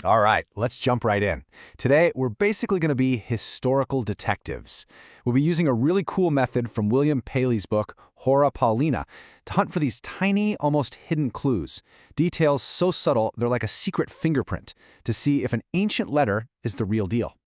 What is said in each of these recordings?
All right, let's jump right in. Today, we're basically going to be historical detectives. We'll be using a really cool method from William Paley's book, Horæ Paulinæ, to hunt for these tiny, almost hidden clues. Details so subtle, they're like a secret fingerprint, to see if an ancient letter is the real deal.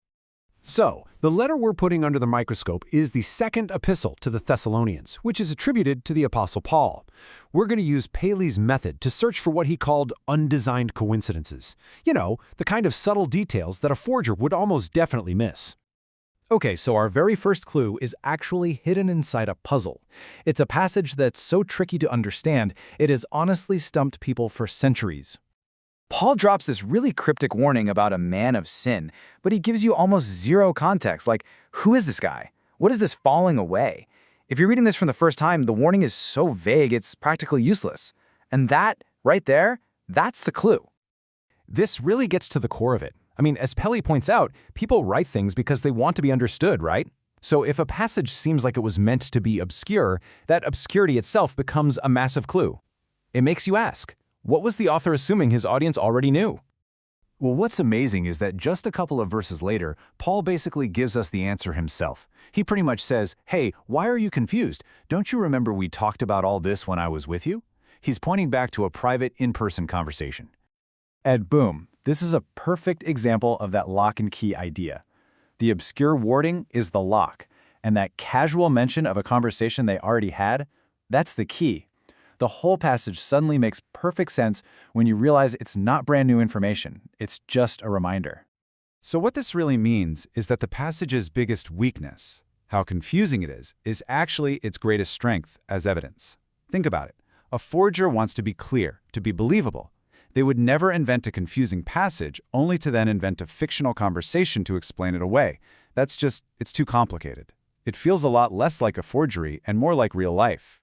So, the letter we're putting under the microscope is the second epistle to the Thessalonians, which is attributed to the Apostle Paul. We're going to use Paley's method to search for what he called undesigned coincidences. You know, the kind of subtle details that a forger would almost definitely miss. Okay, so our very first clue is actually hidden inside a puzzle. It's a passage that's so tricky to understand, it has honestly stumped people for centuries. Paul drops this really cryptic warning about a man of sin, but he gives you almost zero context, like, who is this guy? What is this falling away? If you're reading this from the first time, the warning is so vague it's practically useless. And that, right there, that's the clue. This really gets to the core of it. I mean, as Paley points out, people write things because they want to be understood, right? So if a passage seems like it was meant to be obscure, that obscurity itself becomes a massive clue. It makes you ask, what was the author assuming his audience already knew? Well, what's amazing is that just a couple of verses later, Paul basically gives us the answer himself. He pretty much says, hey, why are you confused? Don't you remember we talked about all this when I was with you? He's pointing back to a private, in-person conversation. And boom, this is a perfect example of that lock and key idea. The obscure wording is the lock, and that casual mention of a conversation they already had, that's the key. The whole passage suddenly makes perfect sense when you realize it's not brand new information, it's just a reminder. So what this really means is that the passage's biggest weakness, how confusing it is actually its greatest strength as evidence. Think about it. A forger wants to be clear, to be believable. They would never invent a confusing passage only to then invent a fictional conversation to explain it away. It's too complicated. It feels a lot less like a forgery and more like real life.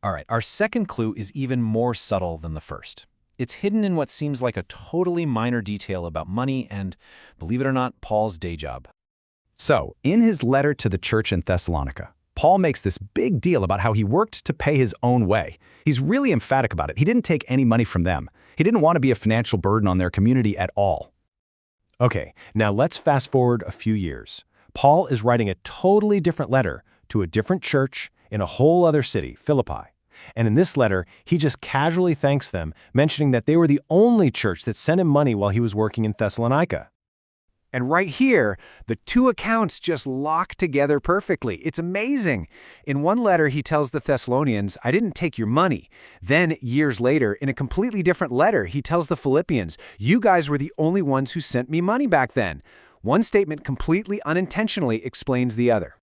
All right, our second clue is even more subtle than the first. It's hidden in what seems like a totally minor detail about money and, believe it or not, Paul's day job. So, in his letter to the church in Thessalonica, Paul makes this big deal about how he worked to pay his own way. He's really emphatic about it. He didn't take any money from them. He didn't want to be a financial burden on their community at all. Okay, now let's fast forward a few years. Paul is writing a totally different letter to a different church in a whole other city, Philippi. And in this letter, he just casually thanks them, mentioning that they were the only church that sent him money while he was working in Thessalonica. And right here, the two accounts just lock together perfectly. It's amazing. In one letter, he tells the Thessalonians, I didn't take your money. Then, years later, in a completely different letter, he tells the Philippians, you guys were the only ones who sent me money back then. One statement completely unintentionally explains the other.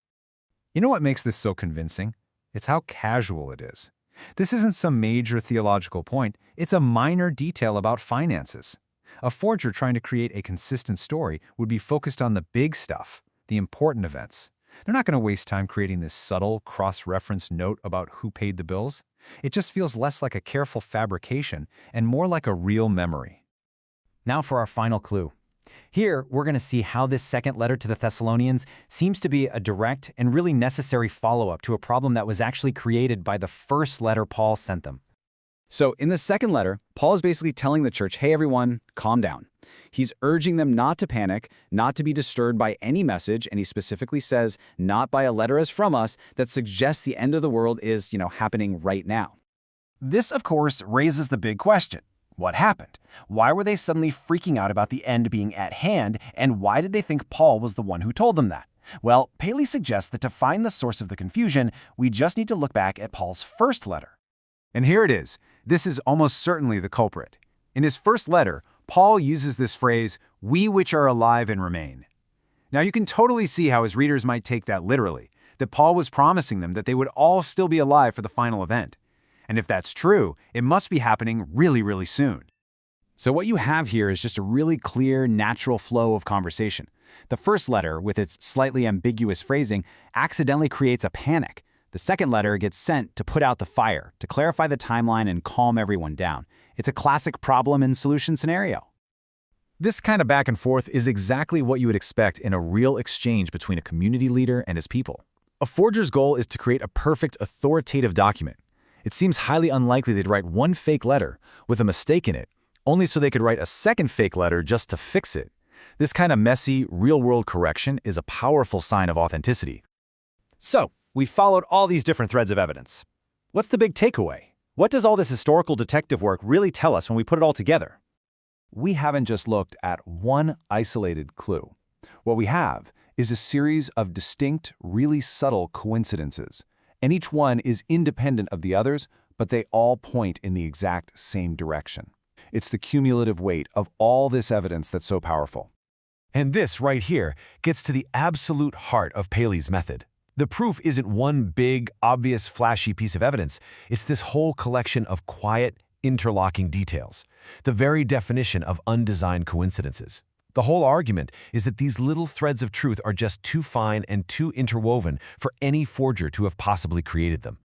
You know what makes this so convincing? It's how casual it is. This isn't some major theological point, it's a minor detail about finances. A forger trying to create a consistent story would be focused on the big stuff, the important events. They're not going to waste time creating this subtle cross-reference note about who paid the bills. It just feels less like a careful fabrication and more like a real memory. Now for our final clue. Here, we're going to see how this second letter to the Thessalonians seems to be a direct and really necessary follow-up to a problem that was actually created by the first letter Paul sent them. So in the second letter, Paul is basically telling the church, hey everyone, calm down. He's urging them not to panic, not to be disturbed by any message, and he specifically says, not by a letter as from us, that suggests the end of the world is, happening right now. This, of course, raises the big question. What happened? Why were they suddenly freaking out about the end being at hand, and why did they think Paul was the one who told them that? Well, Paley suggests that to find the source of the confusion, we just need to look back at Paul's first letter. And here it is. This is almost certainly the culprit. In his first letter, Paul uses this phrase, we which are alive and remain. Now you can totally see how his readers might take that literally, that Paul was promising them that they would all still be alive for the final event. And if that's true, it must be happening really, really soon. So what you have here is just a really clear, natural flow of conversation. The first letter, with its slightly ambiguous phrasing, accidentally creates a panic. The second letter gets sent to put out the fire, to clarify the timeline and calm everyone down. It's a classic problem and solution scenario. This kind of back and forth is exactly what you would expect in a real exchange between a community leader and his people. A forger's goal is to create a perfect, authoritative document. It seems highly unlikely they'd write one fake letter with a mistake in it, only so they could write a second fake letter just to fix it. This kind of messy, real-world correction is a powerful sign of authenticity. So, we followed all these different threads of evidence. What's the big takeaway? What does all this historical detective work really tell us when we put it all together? We haven't just looked at one isolated clue. What we have is a series of distinct, really subtle coincidences, and each one is independent of the others, but they all point in the exact same direction. It's the cumulative weight of all this evidence that's so powerful. And this right here gets to the absolute heart of Paley's method. The proof isn't one big, obvious, flashy piece of evidence. It's this whole collection of quiet, interlocking details, the very definition of undesigned coincidences. The whole argument is that these little threads of truth are just too fine and too interwoven for any forger to have possibly created them.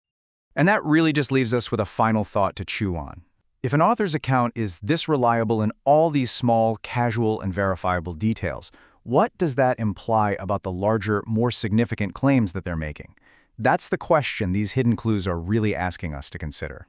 And that really just leaves us with a final thought to chew on. If an author's account is this reliable in all these small, casual, and verifiable details, what does that imply about the larger, more significant claims that they're making? That's the question these hidden clues are really asking us to consider.